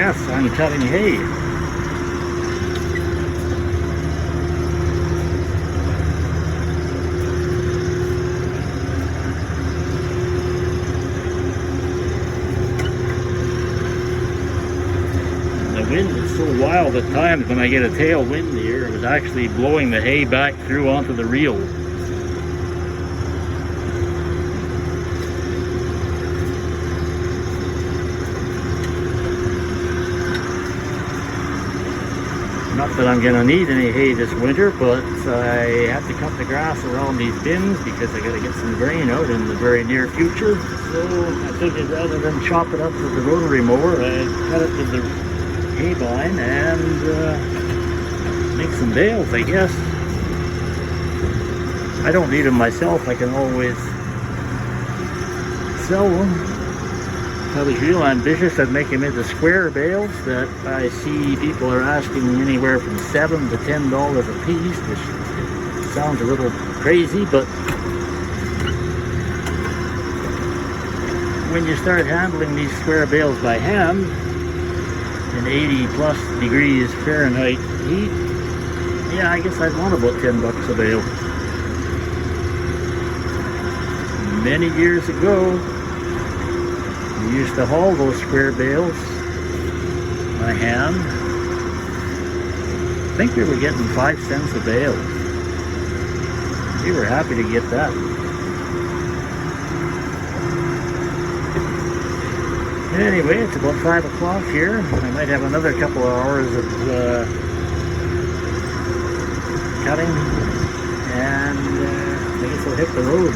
Yes, I'm cutting hay. The wind is so wild at times when I get a tailwind here. It was actually blowing the hay back through onto the reel. Not that I'm going to need any hay this winter, but I have to cut the grass around these bins because I got to get some grain out in the very near future. So I figured rather than chop it up with the rotary mower, I cut it with the haybine and make some bales, I guess. I don't need them myself. I can always sell them. I was real ambitious at making them into square bales that I see people are asking anywhere from $7 to $10 a piece, which sounds a little crazy, but when you start handling these square bales by hand in 80 plus degrees Fahrenheit heat, yeah, I guess I'd want about $10 a bale. Many years ago, we used to haul those square bales by hand. I think we were getting 5 cents a bale. We were happy to get that. Anyway, it's about 5 o'clock here. I might have another couple of hours of cutting, and I guess I'll hit the road.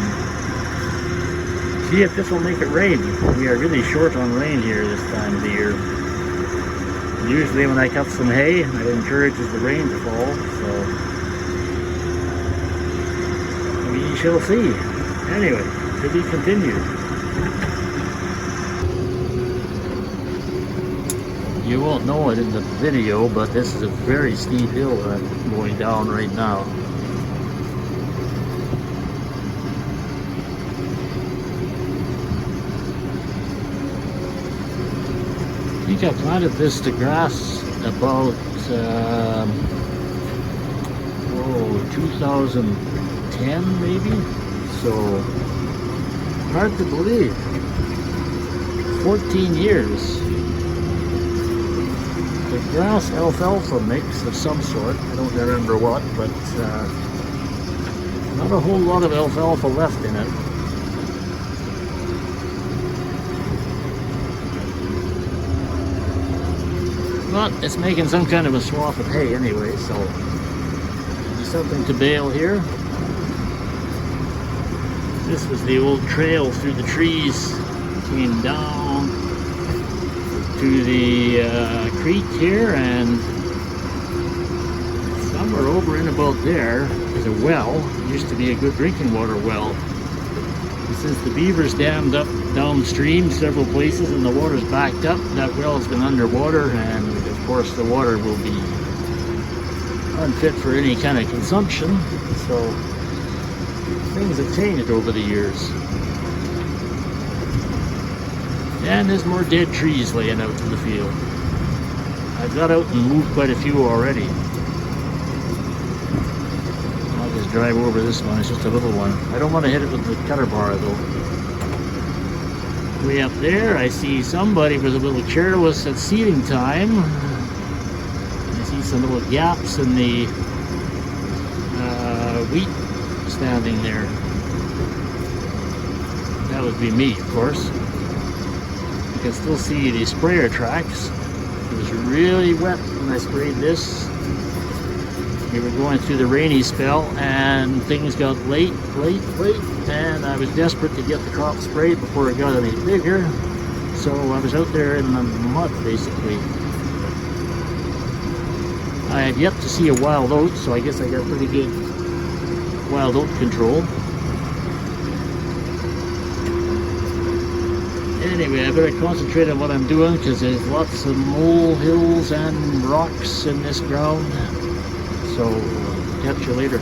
See if this will make it rain. We are really short on rain here this time of the year. Usually when I cut some hay, it encourages the rain to fall, so we shall see. Anyway, to be continued. You won't know it in the video, but this is a very steep hill that I'm going down right now. I think I planted this to grass about 2010 maybe, so hard to believe. 14 years. The grass alfalfa mix of some sort, I don't remember what, but not a whole lot of alfalfa left in it. But it's making some kind of a swath of hay anyway, so there's something to bale here. This was the old trail through the trees, came down to the creek here, and somewhere over in about there is a well. It used to be a good drinking water well. And since the beavers dammed up downstream several places and the water's backed up, that well has been underwater, and of course the water will be unfit for any kind of consumption. So things have changed over the years. And there's more dead trees laying out in the field. I've got out and moved quite a few already. I'll just drive over this one. It's just a little one. I don't want to hit it with the cutter bar though. Way up there I see somebody was a little careless at seeding time. I see some little gaps in the wheat standing there. That would be me, of course. You can still see the sprayer tracks. It was really wet when I sprayed this. We were going through the rainy spell and things got late, and I was desperate to get the crop sprayed before it got any bigger. So I was out there in the mud basically. I had yet to see a wild oat, so I guess I got pretty good wild oat control. Anyway, I better concentrate on what I'm doing because there's lots of molehills and rocks in this ground. So, catch you later.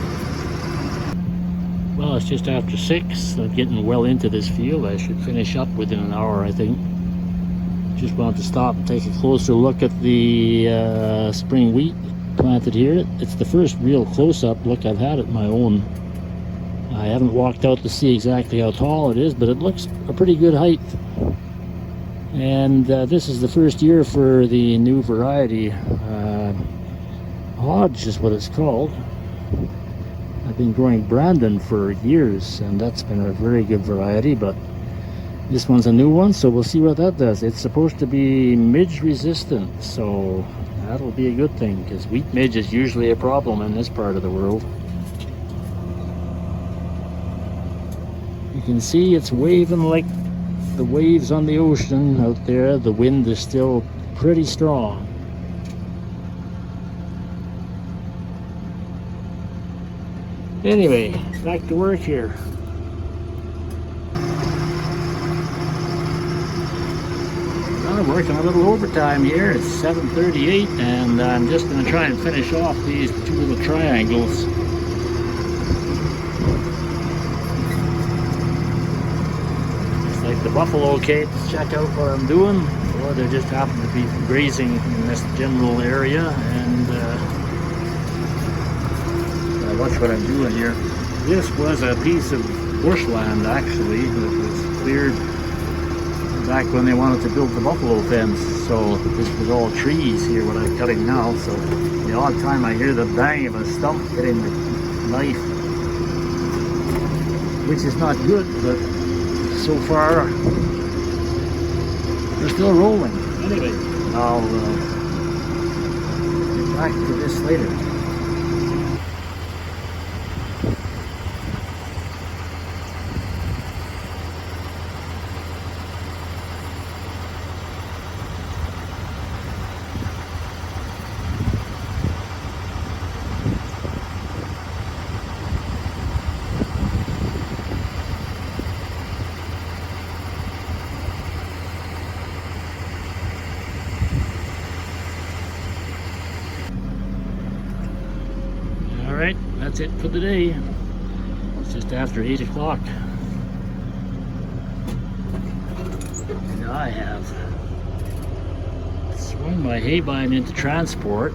Well, it's just after 6. I'm getting well into this field. I should finish up within an hour, I think. Just wanted to stop and take a closer look at the spring wheat planted here. It's the first real close-up look I've had at my own. I haven't walked out to see exactly how tall it is, but it looks a pretty good height. And this is the first year for the new variety. Hodge is what it's called. I've been growing Brandon for years, and that's been a very good variety, but this one's a new one, so we'll see what that does. It's supposed to be midge resistant, so that'll be a good thing, because wheat midge is usually a problem in this part of the world. You can see it's waving like the waves on the ocean out there. The wind is still pretty strong. Anyway, back to work here. I'm working a little overtime here. It's 7:38, and I'm just going to try and finish off these two little triangles. It's like the buffalo came to check out what I'm doing, or they just happen to be grazing in this general area, and watch what I'm doing here. This was a piece of bushland, actually, that was cleared back when they wanted to build the buffalo fence. So this was all trees here, what I'm cutting now. So the odd time I hear the bang of a stump hitting the knife, which is not good, but so far they're still rolling. Anyway, I'll get back to this later. Alright, that's it for the day. It's just after 8 o'clock. And I have swung my haybine into transport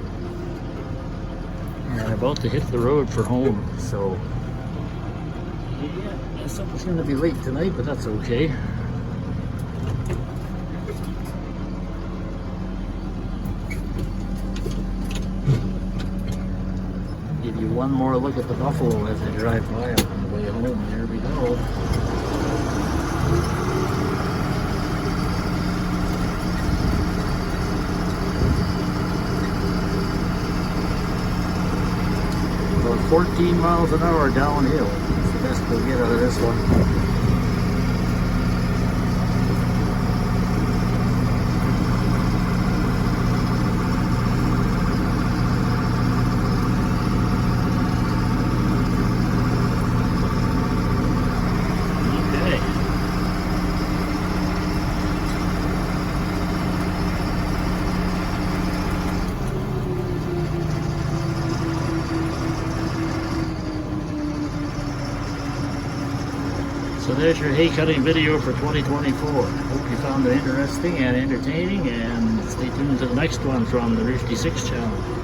and I'm about to hit the road for home. So, yeah, something's going to be late tonight, but that's okay. Give you one more look at the buffalo as I drive by on the way home. There we go. About 14 miles an hour downhill. That's the best we'll get out of this one. So there's your hay cutting video for 2024. Hope you found it interesting and entertaining, and stay tuned to the next one from the Roofty 6 channel.